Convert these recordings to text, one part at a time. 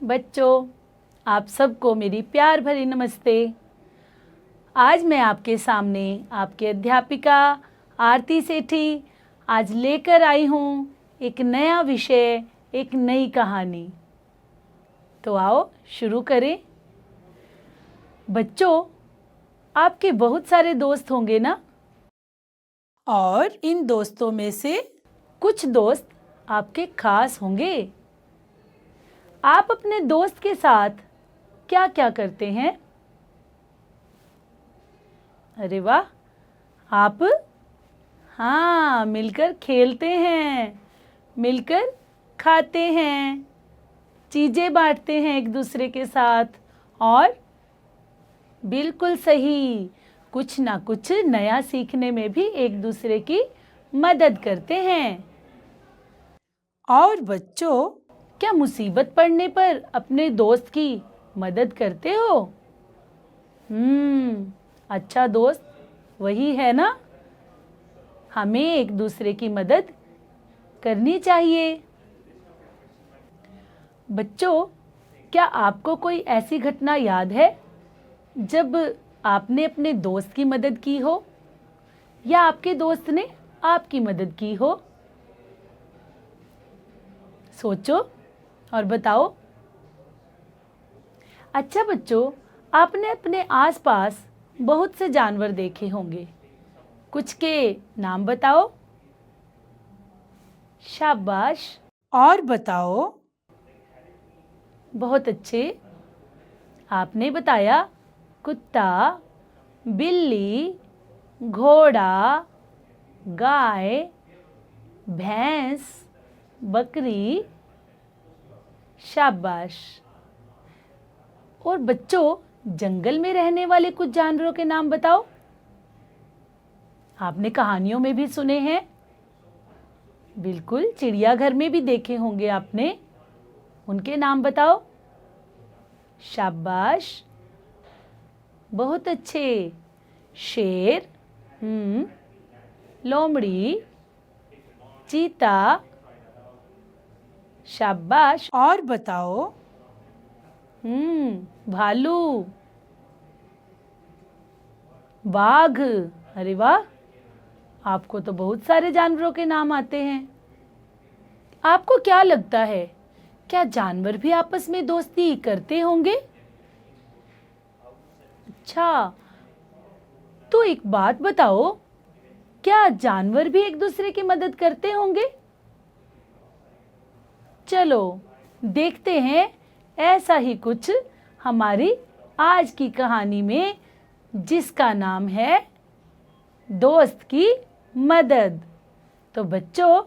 बच्चों, आप सबको मेरी प्यार भरी नमस्ते। आज मैं आपके सामने आपकी अध्यापिका आरती सेठी आज लेकर आई हूँ एक नया विषय, एक नई कहानी। तो आओ शुरू करें। बच्चों, आपके बहुत सारे दोस्त होंगे ना? और इन दोस्तों में से कुछ दोस्त आपके खास होंगे। आप अपने दोस्त के साथ क्या क्या करते हैं? अरे वाह, आप हाँ मिलकर खेलते हैं, मिलकर खाते हैं, चीज़ें बांटते हैं एक दूसरे के साथ और बिल्कुल सही, कुछ ना कुछ नया सीखने में भी एक दूसरे की मदद करते हैं। और बच्चों, क्या मुसीबत पड़ने पर अपने दोस्त की मदद करते हो? अच्छा दोस्त वही है ना? हमें एक दूसरे की मदद करनी चाहिए। बच्चों, क्या आपको कोई ऐसी घटना याद है जब आपने अपने दोस्त की मदद की हो या आपके दोस्त ने आपकी मदद की हो? सोचो और बताओ। अच्छा बच्चों, आपने अपने आसपास बहुत से जानवर देखे होंगे। कुछ के नाम बताओ। शाबाश। और बताओ। बहुत अच्छे। आपने बताया कुत्ता, बिल्ली, घोड़ा, गाय, भैंस, बकरी। शाबाश। और बच्चों, जंगल में रहने वाले कुछ जानवरों के नाम बताओ। आपने कहानियों में भी सुने हैं। बिल्कुल, चिड़ियाघर में भी देखे होंगे आपने। उनके नाम बताओ। शाबाश, बहुत अच्छे। शेर, लोमड़ी, चीता। शाबाश। और बताओ। भालू, बाघ। अरे वाह, आपको तो बहुत सारे जानवरों के नाम आते हैं। आपको क्या लगता है, क्या जानवर भी आपस में दोस्ती करते होंगे? अच्छा, तो एक बात बताओ, क्या जानवर भी एक दूसरे की मदद करते होंगे? चलो देखते हैं ऐसा ही कुछ हमारी आज की कहानी में, जिसका नाम है दोस्त की मदद। तो बच्चों,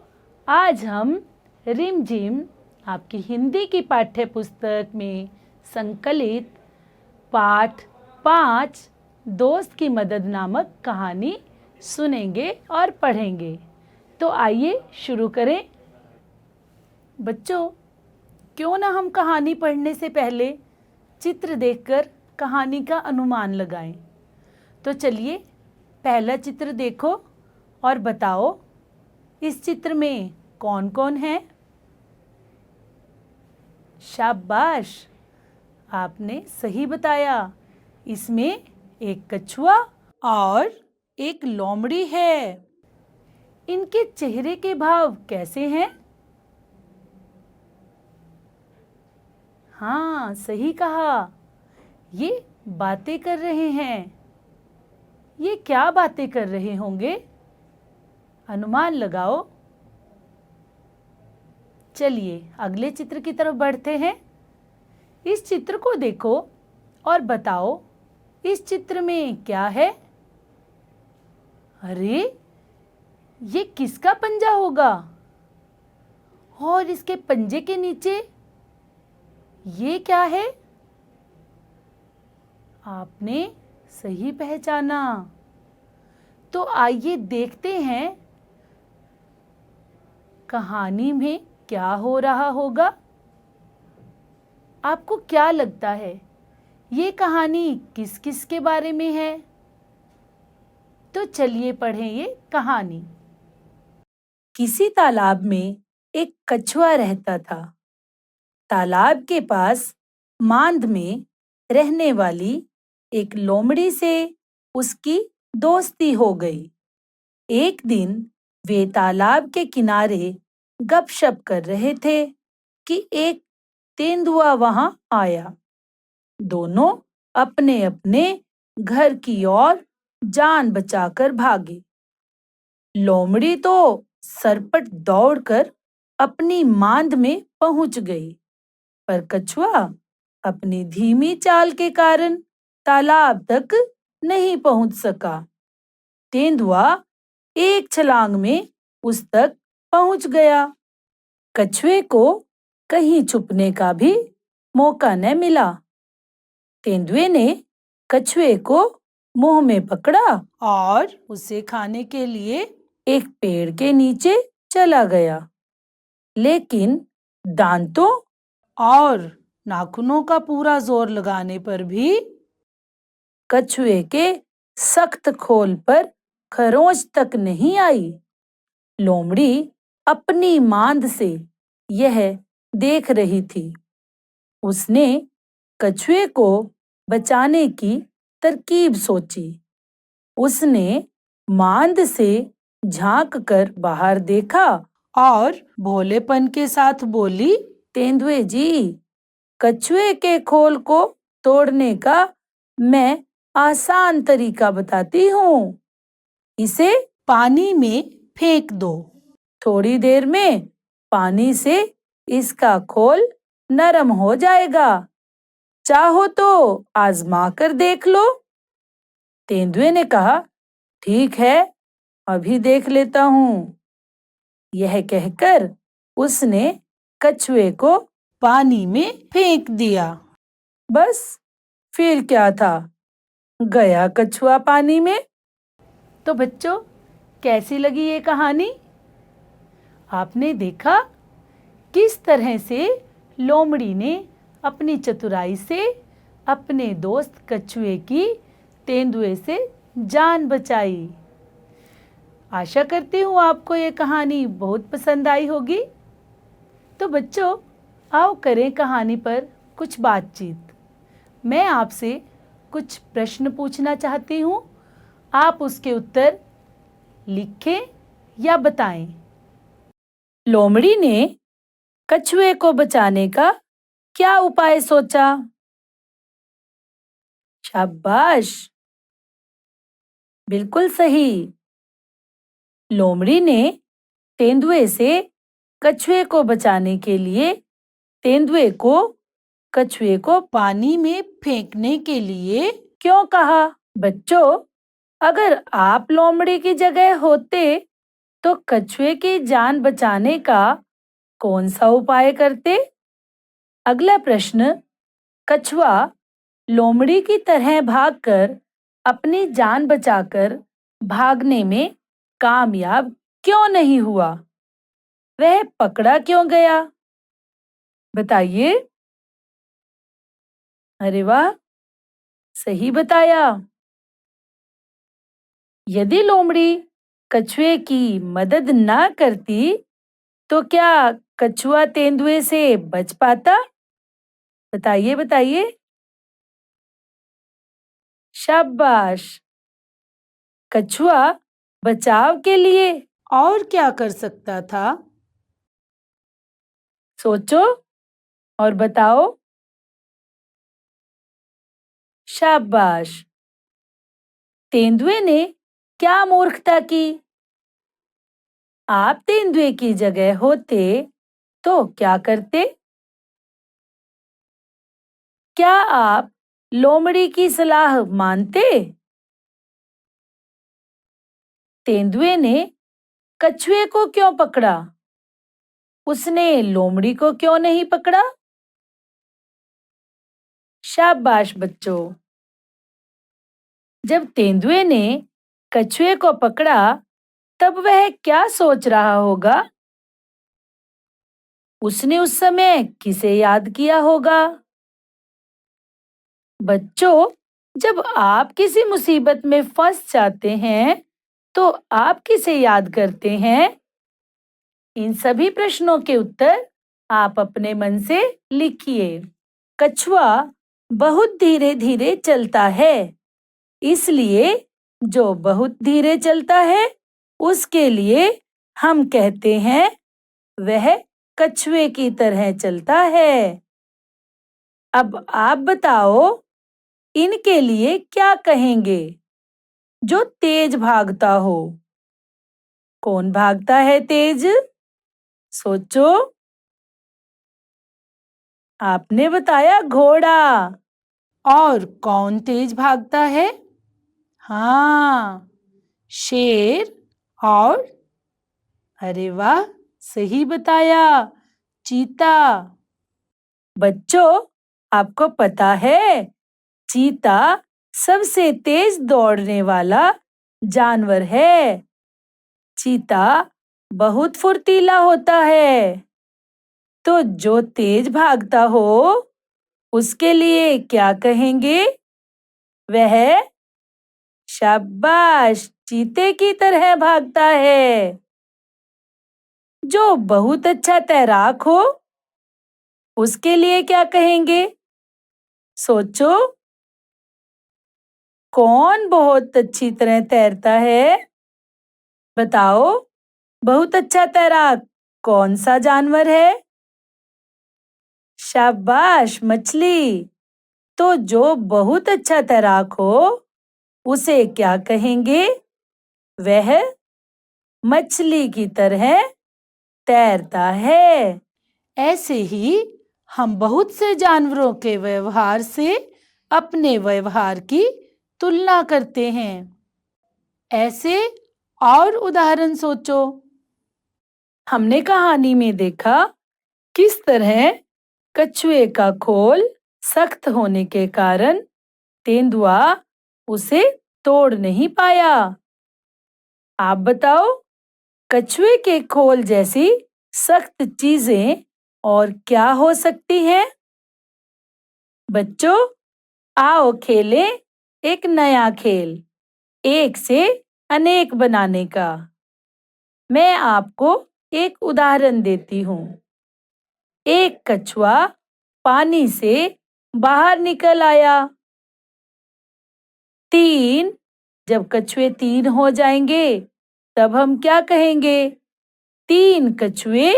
आज हम रिमझिम आपकी हिंदी की पाठ्य पुस्तक में संकलित पाठ 5 दोस्त की मदद नामक कहानी सुनेंगे और पढ़ेंगे। तो आइए शुरू करें। बच्चों, क्यों ना हम कहानी पढ़ने से पहले चित्र देखकर कहानी का अनुमान लगाएं। तो चलिए पहला चित्र देखो और बताओ इस चित्र में कौन कौन है? शाबाश, आपने सही बताया। इसमें एक कछुआ और एक लोमड़ी है। इनके चेहरे के भाव कैसे हैं? हाँ, सही कहा, ये बातें कर रहे हैं। ये क्या बातें कर रहे होंगे? अनुमान लगाओ। चलिए अगले चित्र की तरफ बढ़ते हैं। इस चित्र को देखो और बताओ इस चित्र में क्या है? अरे, ये किसका पंजा होगा? और इसके पंजे के नीचे ये क्या है? आपने सही पहचाना। तो आइए देखते हैं कहानी में क्या हो रहा होगा। आपको क्या लगता है, ये कहानी किस किस के बारे में है? तो चलिए पढ़ें ये कहानी। किसी तालाब में एक कछुआ रहता था। तालाब के पास मांद में रहने वाली एक लोमड़ी से उसकी दोस्ती हो गई। एक दिन वे तालाब के किनारे गपशप कर रहे थे कि एक तेंदुआ वहां आया। दोनों अपने अपने घर की ओर जान बचाकर भागे। लोमड़ी तो सरपट दौड़कर अपनी मांद में पहुंच गई, पर कछुआ अपनी धीमी चाल के कारण तालाब तक नहीं पहुंच सका। तेंदुआ एक छलांग में उस तक पहुंच गया। कछुए को कहीं छुपने का भी मौका न मिला। तेंदुए ने कछुए को मुंह में पकड़ा और उसे खाने के लिए एक पेड़ के नीचे चला गया। लेकिन दांतों और नाखूनों का पूरा जोर लगाने पर भी कछुए के सख्त खोल पर खरोंच तक नहीं आई। लोमड़ी अपनी मांद से यह देख रही थी। उसने कछुए को बचाने की तरकीब सोची। उसने मांद से झांक कर बाहर देखा और भोलेपन के साथ बोली, तेंदुए जी, कछुए के खोल को तोड़ने का मैं आसान तरीका बताती हूँ। इसे पानी में फेंक दो। थोड़ी देर में पानी से इसका खोल नरम हो जाएगा। चाहो तो आजमा कर देख लो। तेंदुए ने कहा, ठीक है, अभी देख लेता हूँ। यह कहकर उसने कछुए को पानी में फेंक दिया। बस, फिर क्या था, गया कछुआ पानी में। तो बच्चों, कैसी लगी ये कहानी? आपने देखा किस तरह से लोमड़ी ने अपनी चतुराई से अपने दोस्त कछुए की तेंदुए से जान बचाई। आशा करती हूँ आपको ये कहानी बहुत पसंद आई होगी। तो बच्चों, आओ करें कहानी पर कुछ बातचीत। मैं आपसे कुछ प्रश्न पूछना चाहती हूँ। आप उसके उत्तर लिखें या बताएं। लोमड़ी ने कछुए को बचाने का क्या उपाय सोचा? शाबाश, बिल्कुल सही। लोमड़ी ने तेंदुए से कछुए को बचाने के लिए तेंदुए को कछुए को पानी में फेंकने के लिए क्यों कहा? बच्चों, अगर आप लोमड़ी की जगह होते तो कछुए की जान बचाने का कौन सा उपाय करते? अगला प्रश्न, कछुआ लोमड़ी की तरह भागकर अपनी जान बचाकर भागने में कामयाब क्यों नहीं हुआ? वह पकड़ा क्यों गया? बताइए। अरे वाह, सही बताया। यदि लोमड़ी कछुए की मदद ना करती तो क्या कछुआ तेंदुए से बच पाता? बताइए बताइए। शाबाश। कछुआ बचाव के लिए और क्या कर सकता था? सोचो और बताओ। शाबाश। तेंदुए ने क्या मूर्खता की? आप तेंदुए की जगह होते तो क्या करते? क्या आप लोमड़ी की सलाह मानते? तेंदुए ने कछुए को क्यों पकड़ा? उसने लोमड़ी को क्यों नहीं पकड़ा? शाबाश बच्चों। जब तेंदुए ने कछुए को पकड़ा तब वह क्या सोच रहा होगा? उसने उस समय किसे याद किया होगा? बच्चों, जब आप किसी मुसीबत में फंस जाते हैं तो आप किसे याद करते हैं? इन सभी प्रश्नों के उत्तर आप अपने मन से लिखिए। कछुआ बहुत धीरे धीरे चलता है, इसलिए जो बहुत धीरे चलता है उसके लिए हम कहते हैं वह कछुए की तरह चलता है। अब आप बताओ, इनके लिए क्या कहेंगे जो तेज भागता हो? कौन भागता है तेज? सोचो। आपने बताया घोड़ा। और कौन तेज भागता है? हाँ, शेर। और अरे वाह, सही बताया, चीता। बच्चों, आपको पता है चीता सबसे तेज दौड़ने वाला जानवर है। चीता बहुत फुर्तीला होता है। तो जो तेज भागता हो उसके लिए क्या कहेंगे? वह शाबाश, चीते की तरह भागता है। जो बहुत अच्छा तैराक हो उसके लिए क्या कहेंगे? सोचो। कौन बहुत अच्छी तरह तैरता है? बताओ, बहुत अच्छा तैराक कौन सा जानवर है? शाबाश, मछली। तो जो बहुत अच्छा तैराक हो उसे क्या कहेंगे? वह मछली की तरह तैरता है। ऐसे ही हम बहुत से जानवरों के व्यवहार से अपने व्यवहार की तुलना करते हैं। ऐसे और उदाहरण सोचो। हमने कहानी में देखा किस तरह कछुए का खोल सख्त होने के कारण तेंदुआ उसे तोड़ नहीं पाया। आप बताओ, कछुए के खोल जैसी सख्त चीजें और क्या हो सकती हैं? बच्चों, आओ खेलें एक नया खेल, एक से अनेक बनाने का। मैं आपको एक उदाहरण देती हूँ। एक कछुआ पानी से बाहर निकल आया। 3। जब कछुए 3 हो जाएंगे तब हम क्या कहेंगे? 3 कछुए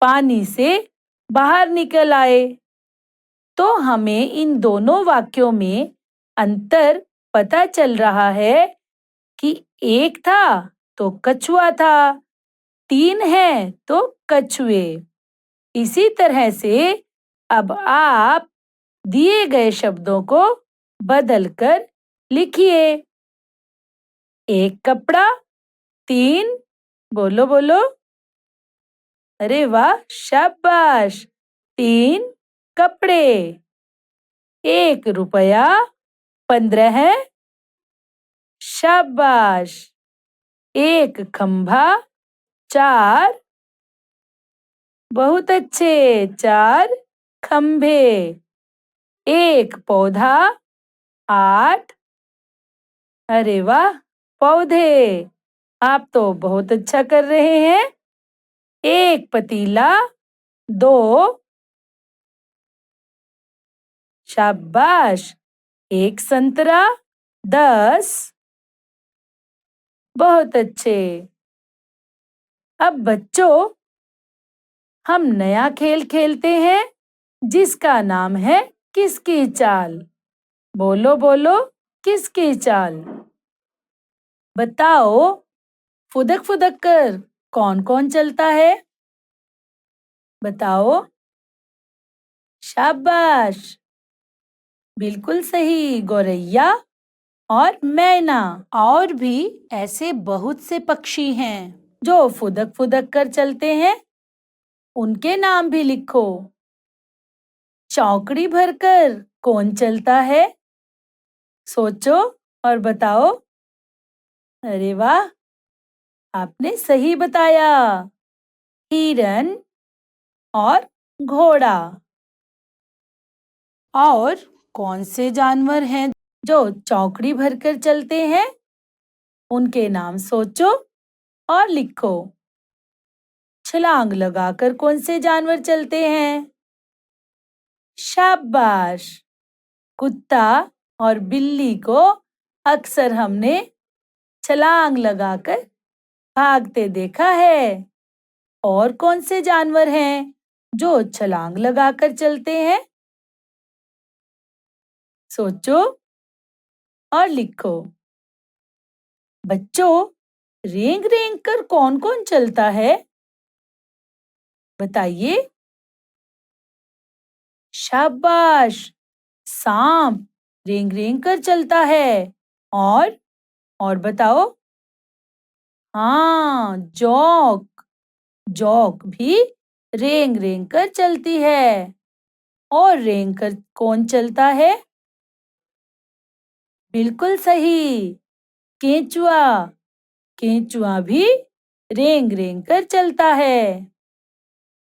पानी से बाहर निकल आए। तो हमें इन दोनों वाक्यों में अंतर पता चल रहा है कि एक था तो कछुआ था, 3 है तो कछुए। इसी तरह से अब आप दिए गए शब्दों को बदलकर लिखिए। एक कपड़ा, 3। बोलो बोलो। अरे वाह, शाबाश। 3 कपड़े। 1 रुपया, 15 है। शाबाश। 1 खंभा, 4। बहुत अच्छे, 4 खंभे। 1 पौधा, 8। अरे वाह, पौधे। आप तो बहुत अच्छा कर रहे हैं। 1 पतीला, 2। शाबाश। 1 संतरा, 10। बहुत अच्छे। अब बच्चों, हम नया खेल खेलते हैं जिसका नाम है किसकी चाल। बोलो बोलो, किसकी चाल। बताओ, फुदक फुदक कर कौन कौन चलता है? बताओ। शाबाश, बिल्कुल सही, गौरैया और मैना। और भी ऐसे बहुत से पक्षी हैं जो फुदक फुदक कर चलते हैं। उनके नाम भी लिखो। चौकड़ी भरकर कौन चलता है? सोचो और बताओ। अरे वाह, आपने सही बताया, हिरन और घोड़ा। और कौन से जानवर हैं जो चौकड़ी भरकर चलते हैं? उनके नाम सोचो और लिखो। छलांग लगाकर कौन से जानवर चलते हैं? शाबाश! कुत्ता और बिल्ली को अक्सर हमने छलांग लगाकर भागते देखा है। और कौन से जानवर हैं जो छलांग लगाकर चलते हैं? सोचो और लिखो। बच्चों, रेंग रेंग कर कौन कौन चलता है? बताइए। शाबाश! सांप रेंग रेंग कर चलता है। और बताओ। हाँ, जौक जौक भी रेंग रेंग कर चलती है। और रेंग कर कौन चलता है? बिल्कुल सही, केंचुआ। केंचुआ भी रेंग रेंग कर चलता है।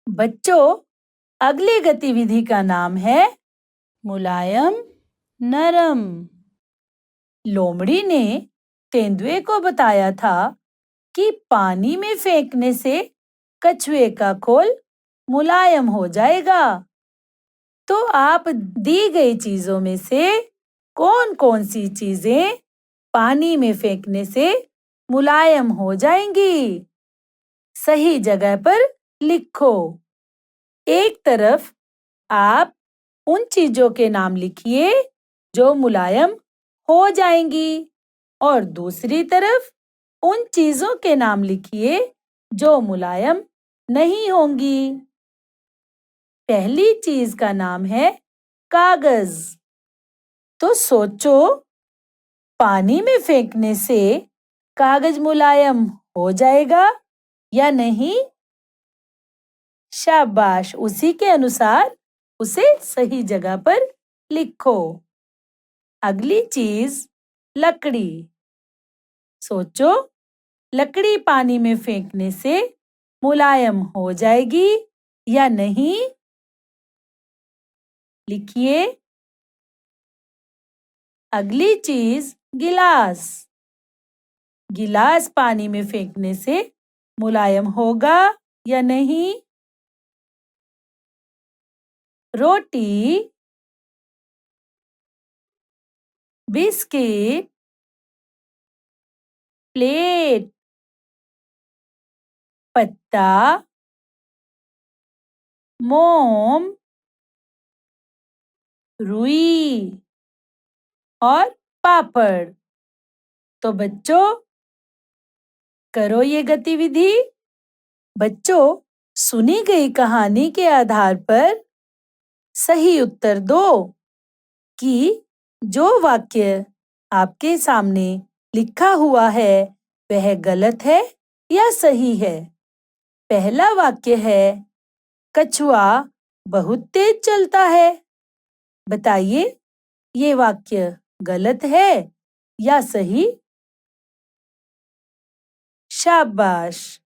बच्चों, अगली गतिविधि का नाम है मुलायम नरम। लोमड़ी ने तेंदुए को बताया था कि पानी में फेंकने से कछुए का खोल मुलायम हो जाएगा। तो आप दी गई चीजों में से कौन कौन सी चीजें पानी में फेंकने से मुलायम हो जाएंगी? सही जगह पर लिखो। एक तरफ आप उन चीजों के नाम लिखिए जो मुलायम हो जाएंगी और दूसरी तरफ उन चीजों के नाम लिखिए जो मुलायम नहीं होंगी। पहली चीज का नाम है कागज। तो सोचो, पानी में फेंकने से कागज मुलायम हो जाएगा या नहीं? शाबाश! उसी के अनुसार उसे सही जगह पर लिखो। अगली चीज लकड़ी। सोचो, लकड़ी पानी में फेंकने से मुलायम हो जाएगी या नहीं? लिखिए। अगली चीज गिलास। गिलास पानी में फेंकने से मुलायम होगा या नहीं? रोटी, बिस्किट, प्लेट, पत्ता, मोम, रुई और पापड़। तो बच्चों, करो ये गतिविधि। बच्चों, सुनी गई कहानी के आधार पर सही उत्तर दो कि जो वाक्य आपके सामने लिखा हुआ है वह गलत है या सही है। पहला वाक्य है, कछुआ बहुत तेज चलता है। बताइए, ये वाक्य गलत है या सही? शाबाश!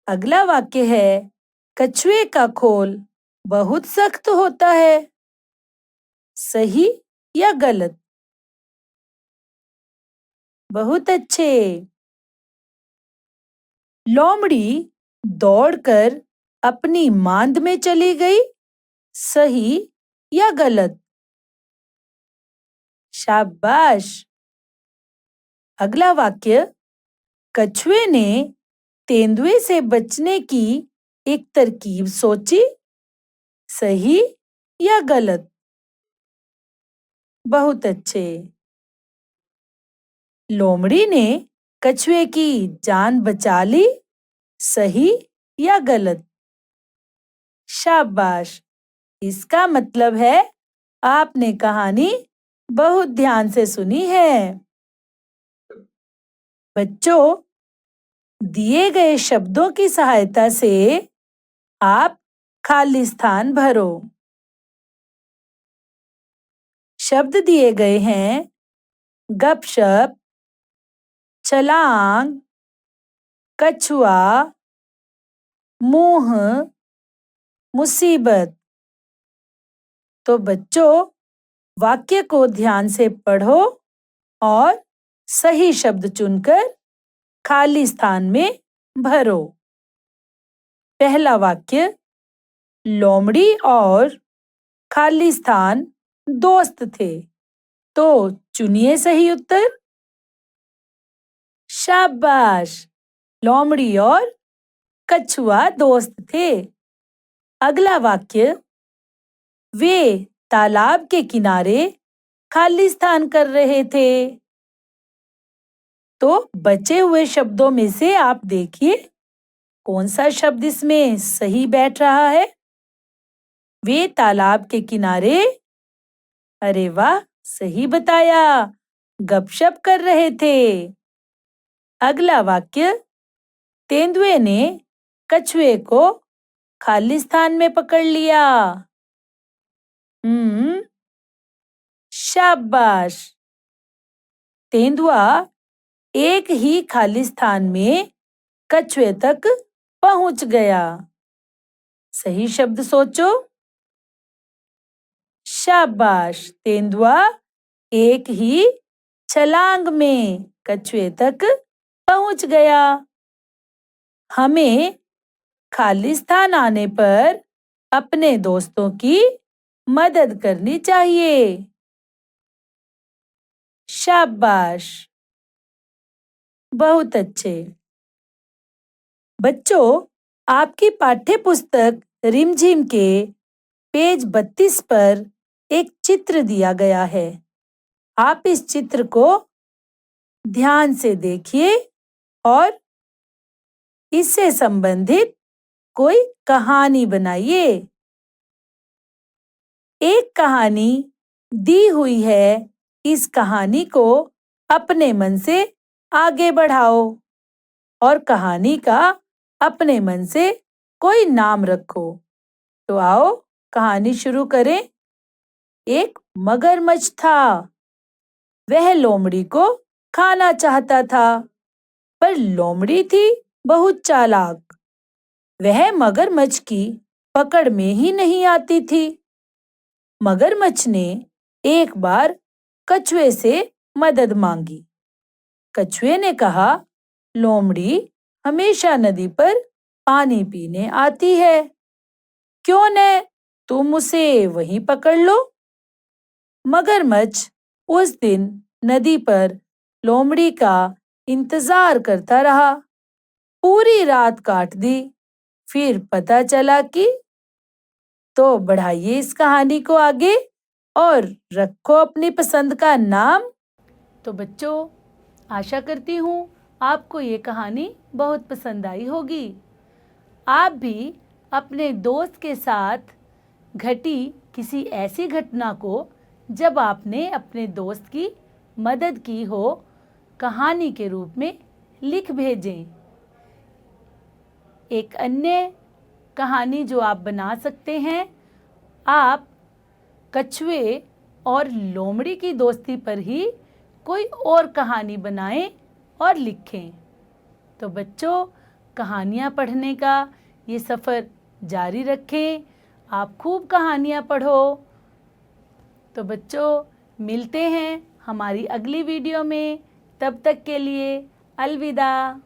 अगला वाक्य है, कछुए का खोल बहुत सख्त होता है। सही या गलत? बहुत अच्छे। लोमड़ी दौड़कर अपनी मांद में चली गई। सही या गलत? शाबाश! अगला वाक्य, कछुए ने तेंदुए से बचने की एक तरकीब सोची। सही या गलत? बहुत अच्छे। लोमड़ी ने कछुए की जान बचा ली। सही या गलत? शाबाश! इसका मतलब है आपने कहानी बहुत ध्यान से सुनी है। बच्चों, दिए गए शब्दों की सहायता से आप खाली स्थान भरो। शब्द दिए गए हैं, गपशप, छलांग, कछुआ, मुंह, मुसीबत। तो बच्चों, वाक्य को ध्यान से पढ़ो और सही शब्द चुनकर खाली स्थान में भरो। पहला वाक्य, लोमड़ी और खालिस्तान दोस्त थे। तो चुनिए सही उत्तर। शाबाश, लोमड़ी और कछुआ दोस्त थे। अगला वाक्य, वे तालाब के किनारे खालिस्तान कर रहे थे। तो बचे हुए शब्दों में से आप देखिए कौन सा शब्द इसमें सही बैठ रहा है। वे तालाब के किनारे, अरे वाह, सही बताया, गपशप कर रहे थे। अगला वाक्य, तेंदुए ने कछुए को खालिस्तान में पकड़ लिया। शाबाश, तेंदुआ एक ही खालिस्तान में कछुए तक पहुंच गया। सही शब्द सोचो। शाबाश, तेंदुआ एक ही छलांग में कछुए तक पहुंच गया। हमें खालिस्तान आने पर अपने दोस्तों की मदद करनी चाहिए। शाबाश, बहुत अच्छे। बच्चों, आपकी पाठ्य पुस्तक रिमझिम के पेज 32 पर एक चित्र दिया गया है। आप इस चित्र को ध्यान से देखिए और इससे संबंधित कोई कहानी बनाइए। एक कहानी दी हुई है। इस कहानी को अपने मन से आगे बढ़ाओ और कहानी का अपने मन से कोई नाम रखो। तो आओ कहानी शुरू करें। एक मगरमच्छ था। वह लोमड़ी को खाना चाहता था, पर लोमड़ी थी बहुत चालाक। वह मगरमच्छ की पकड़ में ही नहीं आती थी। मगरमच्छ ने एक बार कछुए से मदद मांगी। कछुए ने कहा, लोमड़ी हमेशा नदी पर पानी पीने आती है, क्यों न तुम उसे वहीं पकड़ लो। मगरमच्छ उस दिन नदी पर लोमड़ी का इंतजार करता रहा। पूरी रात काट दी। फिर पता चला कि, तो बढ़ाइए इस कहानी को आगे और रखो अपनी पसंद का नाम। तो बच्चों, आशा करती हूँ आपको ये कहानी बहुत पसंद आई होगी। आप भी अपने दोस्त के साथ घटी किसी ऐसी घटना को जब आपने अपने दोस्त की मदद की हो, कहानी के रूप में लिख भेजें। एक अन्य कहानी जो आप बना सकते हैं, आप कछुए और लोमड़ी की दोस्ती पर ही कोई और कहानी बनाएं और लिखें। तो बच्चों, कहानियाँ पढ़ने का ये सफ़र जारी रखें। आप खूब कहानियाँ पढ़ो। तो बच्चों, मिलते हैं हमारी अगली वीडियो में। तब तक के लिए अलविदा।